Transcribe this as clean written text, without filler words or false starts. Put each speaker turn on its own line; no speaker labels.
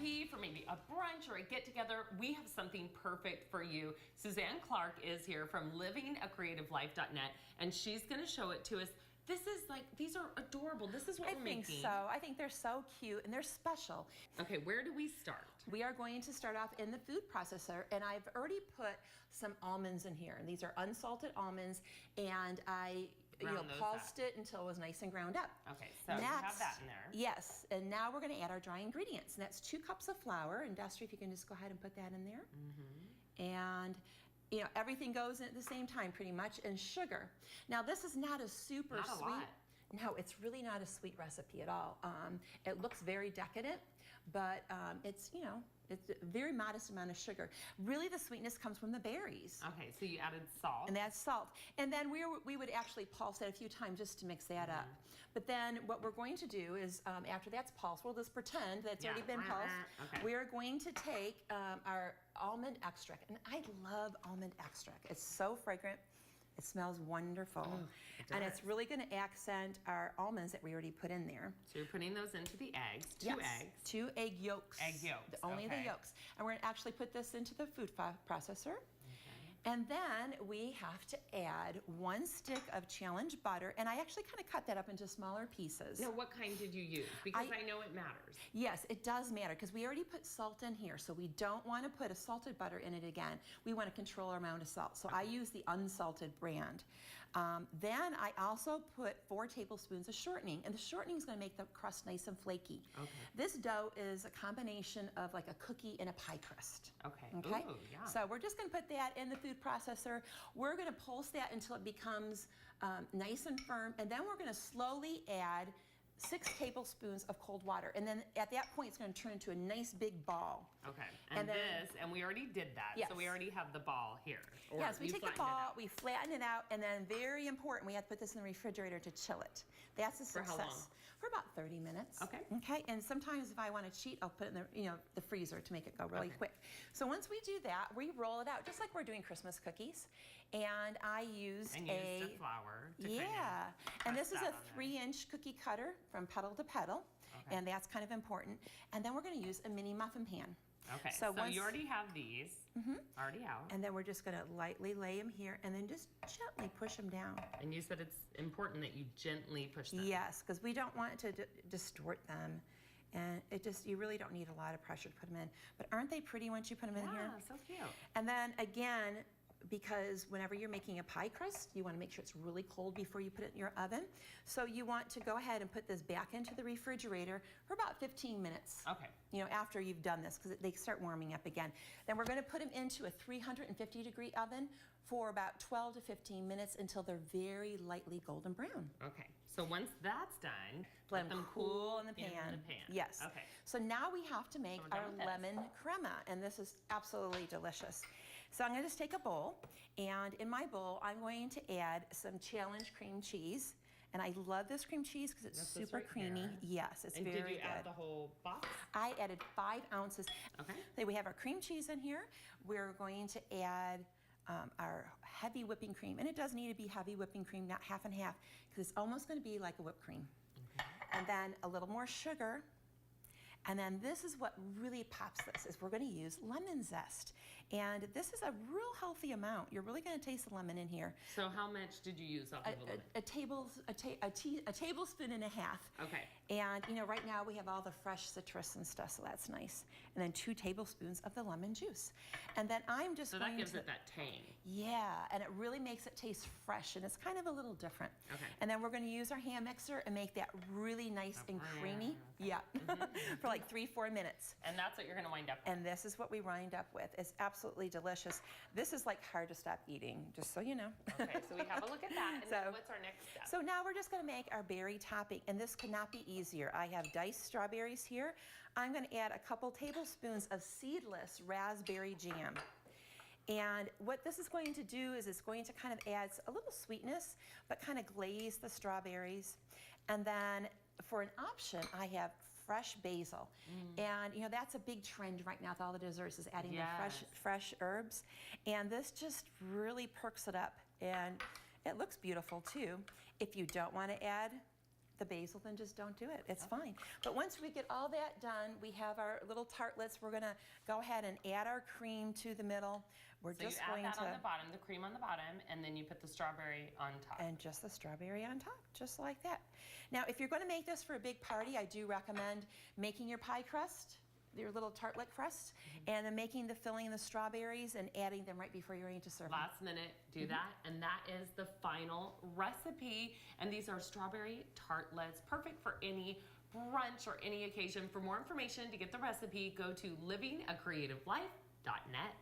recipe for maybe a brunch or a get-together, we have something perfect for you. Suzanne Clark is here from livingacreativelife.net, and she's going to show it to us. This is like, these are adorable. This is what we're making. I think
so. I think they're so cute and they're special.
Okay, where do we start?
We are going to start off in the food processor, and I've already put some almonds in here. And these are unsalted almonds, and I pulsed it until it was nice and ground up.
Okay, so you have that in there.
Yes, and now we're going to add our dry ingredients, and that's 2 cups of flour. And Destry, if you can just go ahead and put that in there. And everything goes in at the same time pretty much, and sugar. Now this is not a super sweet.
Lot.
No, it's really not a sweet recipe at all. It looks very decadent, but it's it's a very modest amount of sugar. Really, the sweetness comes from the berries.
Okay, so you added salt.
And that's salt. And then we would actually pulse that a few times just to mix that up. But then what we're going to do is, after that's pulsed, we'll just pretend that it's already been pulsed.
Okay.
We are going to take our almond extract. And I love almond extract. It's so fragrant. It smells wonderful.
Oh,
and it's really going to accent our almonds that we already put in there.
So you're putting those into the eggs, 2 eggs.
2 egg yolks.
Egg yolks,
Only the yolks. And we're going to actually put this into the food processor. And then we have to add 1 stick of challenge butter, and I actually kind of cut that up into smaller pieces.
Now, what kind did you use? Because I know it matters.
Yes, it does matter, because we already put salt in here, so we don't want to put a salted butter in it again. We want to control our amount of salt, so I use the unsalted brand. Then I also put 4 tablespoons of shortening, and the shortening is going to make the crust nice and flaky. This dough is a combination of like a cookie and a pie crust.
Okay.
Okay.
Ooh, yeah.
So we're just going to put that in the food processor. We're going to pulse that until it becomes nice and firm, and then we're going to slowly add 6 tablespoons of cold water, and then at that point it's going to turn into a nice big ball.
Okay, and we already did that, so we already have the ball here.
Yes, we take a ball, we flatten it out, and then very important, we have to put this in the refrigerator to chill it. That's a success.
For how long?
For about 30 minutes.
Okay.
Okay, and sometimes if I want to cheat, I'll put it in the freezer to make it go really quick. So once we do that, we roll it out just like we're doing Christmas cookies, and I used
the flour to
and this is a 3-inch cookie cutter from petal to petal, and that's kind of important. And then we're going to use a mini muffin pan.
Okay, so you already have these already out.
And then we're just going to lightly lay them here and then just gently push them down.
And you said it's important that you gently push them.
Yes, because we don't want to distort them. And you really don't need a lot of pressure to put them in. But aren't they pretty once you put them in here?
Yeah, so cute.
And then again, because whenever you're making a pie crust, you want to make sure it's really cold before you put it in your oven. So you want to go ahead and put this back into the refrigerator for about 15 minutes.
Okay.
After you've done this, because they start warming up again. Then we're going to put them into a 350-degree oven for about 12 to 15 minutes until they're very lightly golden brown.
Okay. So once that's done,
let them cool in the pan.
In the pan.
Yes.
Okay.
So now we have to make our lemon crema, and this is absolutely delicious. So I'm going to just take a bowl, and in my bowl, I'm going to add some challenge cream cheese. And I love this cream cheese because it's super creamy. There. Yes, it's very good.
And did you add the whole box?
I added 5 ounces.
Okay.
So we have our cream cheese in here. We're going to add our heavy whipping cream. And it does need to be heavy whipping cream, not half and half, because it's almost going to be like a whipped cream. And then a little more sugar. And then this is what really pops this, is we're going to use lemon zest. And this is a real healthy amount. You're really going to taste the lemon in here.
So how much did you use of the lemon?
A tablespoon and a half.
Okay.
And right now we have all the fresh citrus and stuff, so that's nice. And then 2 tablespoons of the lemon juice. And then I'm just
going to... So that gives it that tang.
Yeah, and it really makes it taste fresh, and it's kind of a little different.
Okay.
And then we're going to use our hand mixer and make that really nice and creamy. Yeah. For like 3-4 minutes.
And that's what you're going to wind up with.
And this is what we wind up with. It's absolutely delicious. This is like hard to stop eating, just so you know.
Okay, so we have a look at that. And then what's our next step?
So now we're just going to make our berry topping, and this could not be easier. I have diced strawberries here. I'm going to add a couple tablespoons of seedless raspberry jam. And what this is going to do is it's going to kind of add a little sweetness, but kind of glaze the strawberries. And then for an option, I have fresh basil. And that's a big trend right now with all the desserts, is adding the fresh herbs. And this just really perks it up. And it looks beautiful too. If you don't want to add the basil, then just don't do it. It's fine. But once we get all that done, we have our little tartlets. We're gonna go ahead and add our cream to the middle. We're
So
just
you add
going
that
to
on the bottom, the cream on the bottom, and then you put the strawberry on top.
and just the strawberry on top, just like that. Now, if you're going to make this for a big party, I do recommend making your pie crust, your little tartlet crust, and then making the filling in the strawberries and adding them right before you're ready to serve them.
Last minute, do that, and that is the final recipe. And these are strawberry tartlets, perfect for any brunch or any occasion. For more information to get the recipe, go to livingacreativelife.net.